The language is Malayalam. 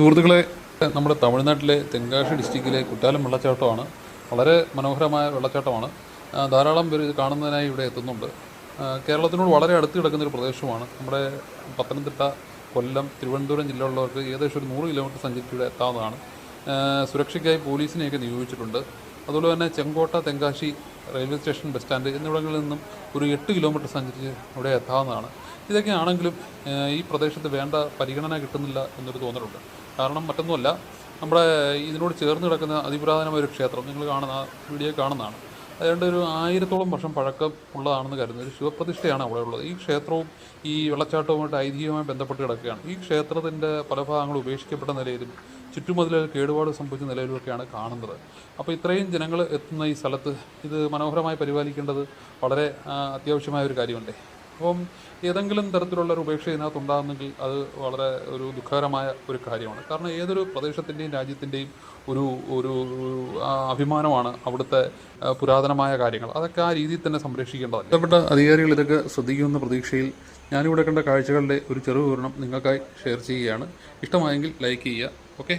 സുഹൃത്തുക്കളെ, നമ്മുടെ തമിഴ്നാട്ടിലെ തെങ്കാശി ഡിസ്ട്രിക്റ്റിലെ കുറ്റാലം വെള്ളച്ചാട്ടമാണ്. വളരെ മനോഹരമായ വെള്ളച്ചാട്ടമാണ്. ധാരാളം പേര് ഇത് കാണുന്നതിനായി ഇവിടെ എത്തുന്നുണ്ട്. കേരളത്തിനോട് വളരെ അടുത്ത് കിടക്കുന്നൊരു പ്രദേശമാണ്. നമ്മുടെ പത്തനംതിട്ട, കൊല്ലം, തിരുവനന്തപുരം ജില്ലകളിലുള്ളവർക്ക് ഏകദേശം ഒരു 100 കിലോമീറ്റർ സഞ്ചരിച്ച് ഇവിടെ എത്താവുന്നതാണ്. സുരക്ഷയ്ക്കായി പോലീസിനെയൊക്കെ നിയോഗിച്ചിട്ടുണ്ട്. അതുപോലെ തന്നെ Chenkotta, Tenkasi railway station, bus stand എന്നിവിടങ്ങളിൽ നിന്നും ഒരു 8 കിലോമീറ്റർ സഞ്ചരിച്ച് ഇവിടെ എത്താവുന്നതാണ്. ഇതൊക്കെ ആണെങ്കിലും ഈ പ്രദേശത്ത് വേണ്ട പരിഗണന കിട്ടുന്നില്ല എന്നൊരു തോന്നലുണ്ട്. കാരണം മറ്റൊന്നുമല്ല, നമ്മുടെ ഇതിനോട് ചേർന്ന് കിടക്കുന്ന അതിപുരാതനമായ ഒരു ക്ഷേത്രം നിങ്ങൾ വീഡിയോ കാണുന്നതാണ്. ഏതാണ്ട് ഒരു 1000-ഓളം വർഷം പഴക്കം ഉള്ളതാണെന്ന് കരുതുന്നത്. ഒരു ശിവപ്രതിഷ്ഠയാണ് അവിടെ ഉള്ളത്. ഈ ക്ഷേത്രവും ഈ വെള്ളച്ചാട്ടവുമായിട്ട് ഐതിഹ്യവുമായി ബന്ധപ്പെട്ട് കിടക്കുകയാണ്. ഈ ക്ഷേത്രത്തിൻ്റെ പല ഭാഗങ്ങളും ഉപേക്ഷിക്കപ്പെട്ട നിലയിലും ചുറ്റുമതിലുകൾ കേടുപാട് സംഭവിച്ച നിലയിലുമൊക്കെയാണ് കാണുന്നത്. അപ്പോൾ ഇത്രയും ജനങ്ങൾ എത്തുന്ന ഈ സ്ഥലത്ത് ഇത് മനോഹരമായി പരിപാലിക്കേണ്ടത് വളരെ അത്യാവശ്യമായ ഒരു കാര്യമല്ലേ. അപ്പം ഏതെങ്കിലും തരത്തിലുള്ള ഒരു ഉപേക്ഷ ഇതിനകത്തുണ്ടാകുന്നെങ്കിൽ അത് വളരെ ഒരു ദുഃഖകരമായ ഒരു കാര്യമാണ്. കാരണം ഏതൊരു പ്രദേശത്തിൻ്റെയും രാജ്യത്തിൻ്റെയും ഒരു ഒരു അഭിമാനമാണ് അവിടുത്തെ പുരാതനമായ കാര്യങ്ങൾ. അതൊക്കെ ആ രീതിയിൽ തന്നെ സംരക്ഷിക്കേണ്ടതല്ല. ബന്ധപ്പെട്ട അധികാരികൾ ഇതൊക്കെ ശ്രദ്ധിക്കുമെന്ന പ്രതീക്ഷയിൽ ഞാനിവിടെ കണ്ട കാഴ്ചകളുടെ ഒരു ചെറു വിവരണം നിങ്ങൾക്കായി ഷെയർ ചെയ്യുകയാണ്. ഇഷ്ടമായെങ്കിൽ ലൈക്ക് ചെയ്യുക. ഓക്കെ.